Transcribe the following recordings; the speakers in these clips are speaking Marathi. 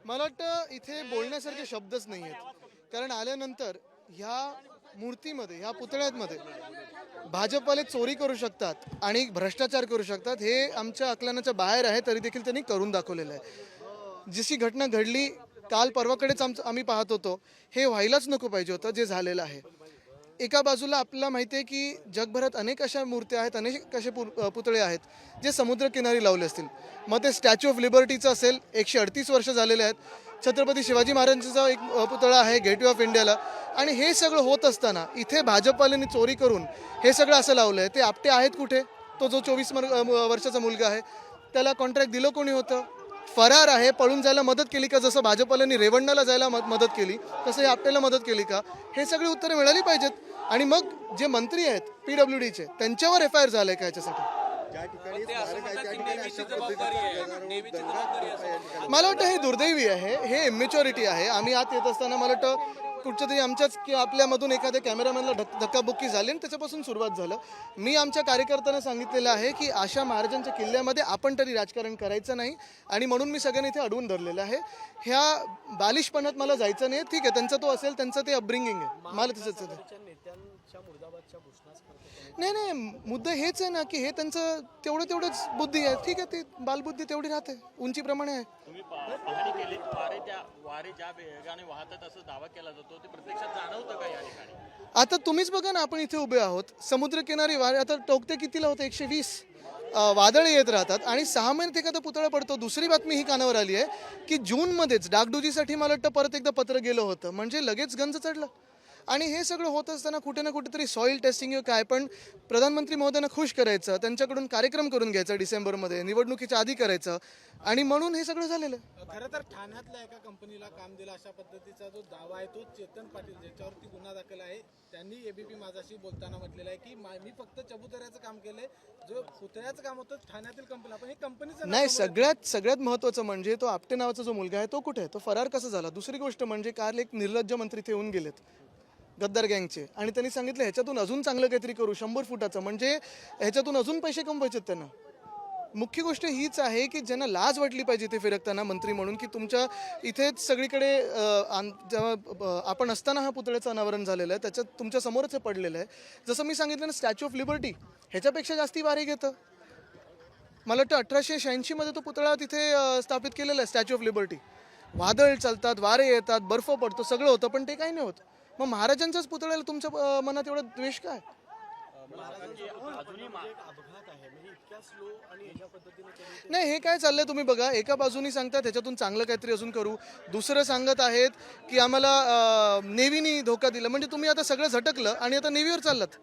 मला वाटतं इथे बोलण्यासारखे शब्दच नाही आहेत, कारण आल्यानंतर ह्या मूर्तीमध्ये ह्या पुतळ्यांमध्ये भाजपवाले चोरी करू शकतात आणि भ्रष्टाचार करू शकतात हे आमच्या आकलनाच्या बाहेर आहे, तरी देखील त्यांनी करून दाखवलेलं आहे. जशी घटना घडली काल परवाकडेच आम्ही पाहत होतो, हे व्हायलाच नको पाहिजे होतं जे झालेलं आहे. एका बाजूला आपल्याला माहिती आहे की जगभरात अनेक अशा मूर्त्या आहेत, अनेक असे पुतळे आहेत जे समुद्रकिनारी लावले असतील. मग ते स्टॅच्यू ऑफ लिबर्टीचं असेल, 138 वर्ष झालेले आहेत. छत्रपती शिवाजी महाराजांचा एक पुतळा आहे गेटवे ऑफ इंडियाला. आणि हे सगळं होत असताना इथे भाजपवाल्यांनी चोरी करून हे सगळं असं लावलं आहे. ते आपटे आहेत कुठे? तो जो 24 वर्षाचा मुलगा आहे त्याला कॉन्ट्रॅक्ट दिलं कोणी होतं? फरार आहे, पळून जायला मदत केली का? जसं भाजपवाल्यांनी रेवण्णाला जायला मदत केली तसं हे आपल्याला मदत केली का? हे सगळी उत्तरं मिळाली पाहिजेत. आणि मग जे मंत्री आहेत PWDचे त्यांच्यावर FIR झालंय का याच्यासाठी? मला वाटतं हे दुर्दैवी आहे, हे इमॅच्युरिटी आहे. आम्ही आत येत असताना मला वाटतं कुठच्या तरी आमच्याच किंवा आपल्यामधून एखाद्या कॅमेरामॅनला धक्काबुक्की झाली आणि त्याच्यापासून सुरुवात झालं. मी आमच्या कार्यकर्त्यांना सांगितलेलं आहे की अशा महाराजांच्या किल्ल्यामध्ये आपण तरी राजकारण करायचं नाही आणि म्हणून मी सगळ्यांनी इथे अडवून धरलेलं आहे. ह्या बालिशपणात मला जायचं नाही. ठीक आहे, त्यांचा तो असेल, त्यांचं ते अपब्रिंगिंग आहे, मला त्याचं नाही नाही मुद्दा हेच आहे ना की हे त्यांचं तेवढंच बुद्धी आहे. ठीक आहे, ती बालबुद्धी तेवढी राहते, उंचीप्रमाणे आहे. तुम्ही पाहणी केली वारे ज्या वेगाने वाहतात असं दावा केला जातो, ते प्रत्यक्षात जाणवतं का या ठिकाणी? आता तुम्हीच बघा ना, आपण इथे उभे आहोत, समुद्रकिनारी वारे आता टोकते कितीला होतं? 120 वादळ येत राहतात आणि 6 महिन्यात एखादा पुतळा पडतो. दुसरी बातमी ही कानावर आली आहे की जूनमध्येच डागडुजीसाठी मला वाटतं परत एकदा पत्र गेलं होतं, म्हणजे लगेच गंज चढलं. आणि हे सगळं होत असताना कुठे ना कुठेतरी सॉईल टेस्टिंग काय पण प्रधानमंत्री महोदयांना खुश करायचं, त्यांच्याकडून कार्यक्रम करून घ्यायचा डिसेंबरमध्ये, निवडणुकीच्या आधी करायचं, आणि म्हणून हे सगळं झालेलं. खरं तर ठाण्यातल्या एका कंपनीला काम दिलं अशा पद्धतीचा जो दावा आहे तो चेतन पाटील ज्याच्यावरती गुन्हा दाखल आहे त्यांनी ABP माझाशी बोलताना म्हटलेलं आहे की मी फक्त चबुतऱ्याचं काम केलंय, जो पुतळ्याचं काम होतं ठाण्यातील कंपनी, पण हे कंपनीचं नाही, सगळ्यात महत्त्वाचं म्हणजे तो आपटे नावाचा जो मुलगा आहे तो कुठे आहे? तो फरार कसा झाला? दुसरी गोष्ट म्हणजे काल एक निर्लज्ज मंत्री ते येऊन गेलेत गद्दार गँगचे, आणि त्यांनी सांगितलं ह्याच्यातून अजून चांगलं काहीतरी करू, 100 फुटाचं, म्हणजे ह्याच्यातून अजून पैसे कमवायचे त्यांना. मुख्य गोष्ट हीच आहे की ज्यांना लाज वाटली पाहिजे ते फिरकताना मंत्री म्हणून, की तुमच्या इथेच सगळीकडे जेव्हा आपण असताना हा पुतळ्याचं अनावरण झालेलं आहे त्याच्यात तुमच्या समोरच हे पडलेलं आहे. जसं मी सांगितलं ना, स्टॅच्यू ऑफ लिबर्टी ह्याच्यापेक्षा जास्ती वारे घेतं. मला वाटतं 1886 मध्ये तो पुतळा तिथे स्थापित केलेला आहे, स्टॅच्यू ऑफ लिबर्टी. वादळ चालतात, वारे येतात, बर्फ पडतो, सगळं होतं, पण ते काही नाही होत. मग महाराजांच्याच पुतळ्याला तुमच्या मनात एवढा द्वेष काय? नाही, हे काय चाललंय तुम्ही बघा. एका बाजूनी सांगतात ह्याच्यातून चांगलं काहीतरी अजून करू, दुसरं सांगत आहेत की आम्हाला नेव्हीनी धोका दिला. म्हणजे तुम्ही आता सगळं झटकलं आणि आता नेव्हीवर चाललात.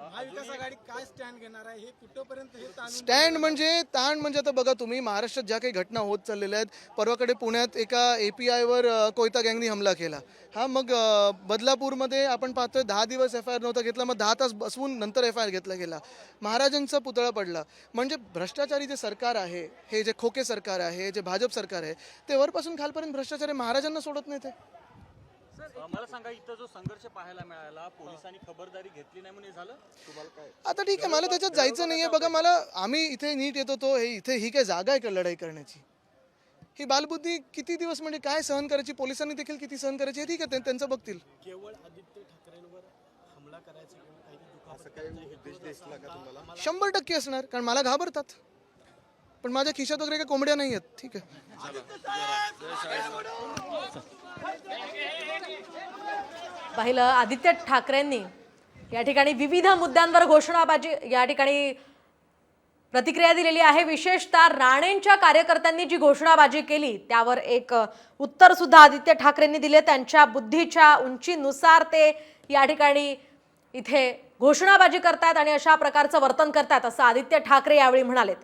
महाविकास आघाडी काय स्टँड घेणार आहे, हे कुठपर्यंत हे ताण म्हणजे आता बघा तुम्ही, महाराष्ट्रात ज्या काही घटना होत चाललेल्या आहेत, परवाकडे पुण्यात एका APIवर कोयता गँगनी हमला केला. हा, मग बदलापूरमध्ये आपण पाहतोय 10 दिवस FIR नव्हता घेतला, मग 10 तास बसवून नंतर FIR घेतला गेला. महाराजांचा पुतळा पडला. म्हणजे भ्रष्टाचारी जे सरकार आहे, हे जे खोके सरकार आहे, जे भाजप सरकार आहे, ते वरपासून खालपर्यंत भ्रष्टाचारी महाराजांना सोडत नाही. ते मला सांगा, इथं जो संघर्ष पाहायला मिळाला, पोलिसांनी खबरदारी घेतली नाही म्हणून झालं, तुम्हाला काय? आता ठीक आहे, मला त्याच्यात जायचं नाहीये. बघा, आम्ही इथे नीट येतो तो ही काय जागा आहे का लढाई करण्याची? ही बालबुद्धी किती दिवस, म्हणजे काय सहन करायची, पोलिसांनी देखील किती सहन करायची, हे ठीक आहे, त्यांचं बघतील. केवळ आदित्य ठाकरेंवर हमला करायचा किंवा काही उद्देश दिसला का तुम्हाला? 100% असणार, कारण मला घाबरतात, पण माझ्या खिशात वगैरे काही कोंबड्या नाही आहेत. ठीक आहे. पाहिलं, आदित्य ठाकरेंनी या ठिकाणी विविध मुद्द्यांवर घोषणाबाजी या ठिकाणी प्रतिक्रिया दिलेली आहे. विशेषतः राणेंच्या कार्यकर्त्यांनी जी घोषणाबाजी केली त्यावर एक उत्तर सुद्धा आदित्य ठाकरेंनी दिले. त्यांच्या बुद्धीच्या उंचीनुसार ते या ठिकाणी इथे घोषणाबाजी करतात आणि अशा प्रकारचं वर्तन करतात असं आदित्य ठाकरे यावेळी म्हणाले.